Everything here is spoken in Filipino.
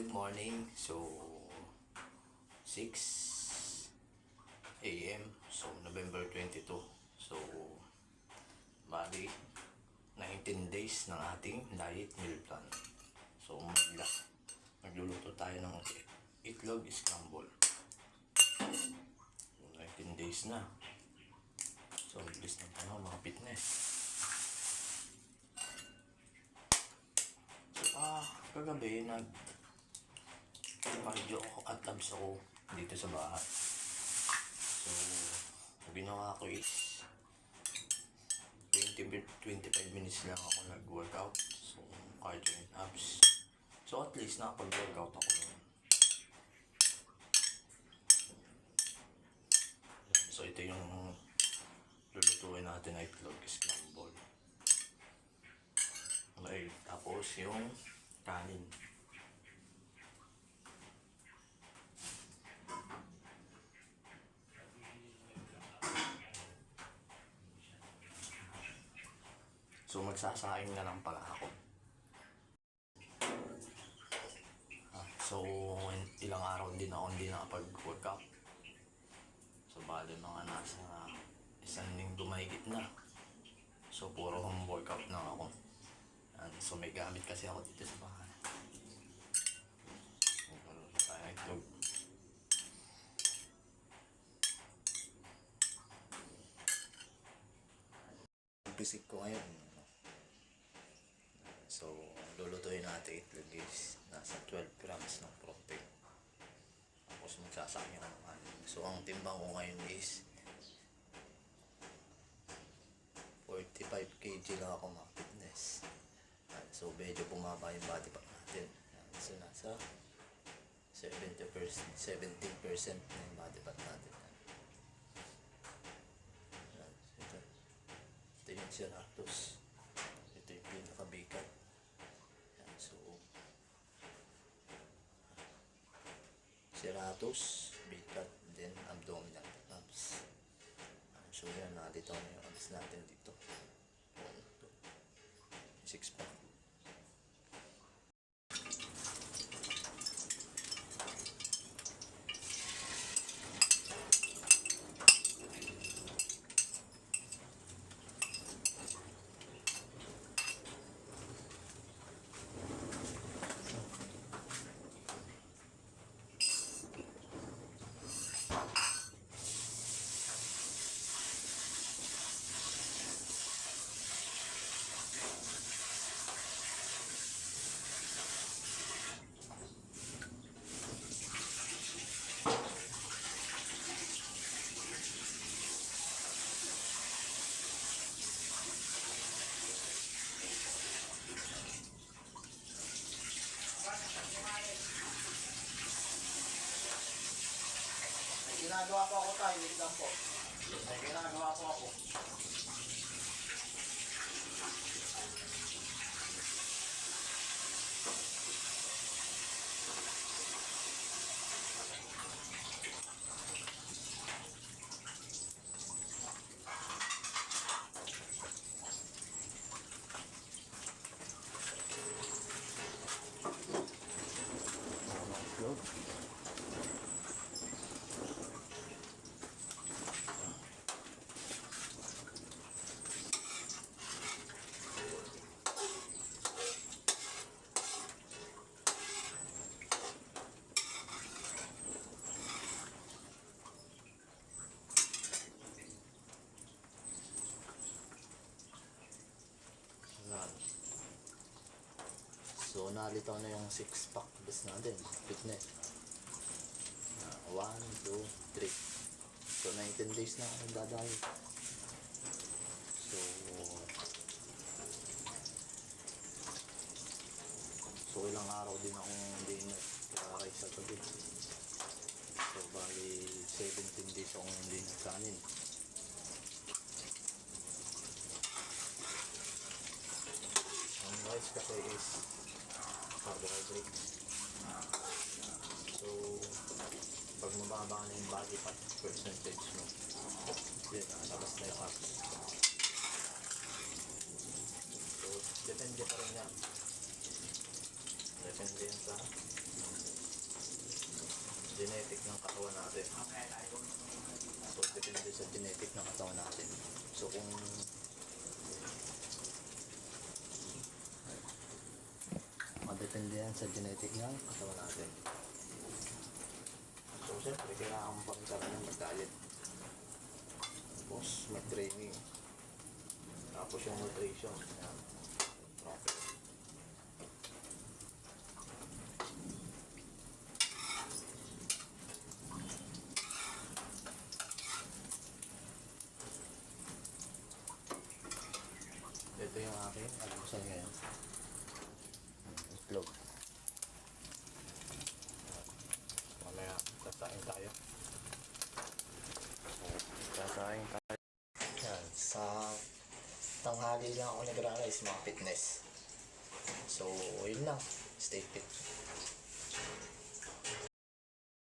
good morning. So, 6 a.m. So, November 22. So, bali, 19 days ng ating diet meal plan. So, magluluto tayo ng itlog scramble. So, 19 days na. So, bilis na tayo mga fitness. Kagabi nag-cardio ako at abs ako dito sa bahay. So, ginawa ko is 25 minutes lang ako nag-workout. So, cardio and abs. So, at least nakapag-workout ako nun. So, ito yung lulutuin natin na itlog scramble. Okay, tapos yung kanin. So magsasaing na lang pala ako. So ilang araw din ako hindi nakapag-workout. So bali mga nasa isang linggo mahigit na. So puro home workout na ako. So may gamit kasi ako dito sa bahay. Itlog. Pisik ko ngayon. So lulutuin natin itlog is nasa 12 grams ng protein. Tapos magsasayang ako naman. So ang timbang ko ngayon is 45 kg lang ako mga fitness. So medyo bumaba yung body fat natin. So nasa 17% na yung body fat natin. Ito yung Serratus. Ito yung pinakabigat. So Serratus, bigat, then abdominal abs. So yan, nakadito na yung abs natin dito. 6 pack. Ginagawa po ako tayo, wait lang po. May ginagawa po ako. So, nalitaw na yung 6-pack bus natin. Fitness. 1, 2, 3. So, 19 days na ako dadayo. So, ilang araw din akong hindi nagkaray sa gabi. So, bali 17 days akong hindi nagkanin. Ang rice kasi is carbohydrates. So, pag mababa na yung body fat percentage mo, yun, labas na yung carbs. So, depende pa rin yan. Depende yan sa ng katawan natin. So, depende sa genetic ng katawan natin. So, kung depende yan sa genetic ng katawan natin. So, siyempre, kailangan mo pa rin talaga mag-diet. Tapos, mag-training. Tapos yung nutrition. Yan. Okay. Ito yung aking almusal ngayon. Itlog. Mamaya, tasain tayo. Tasain tayo. Yan, sa tanghali lang ako nagra-rice mga fitness. So, yun lang. Stay fit.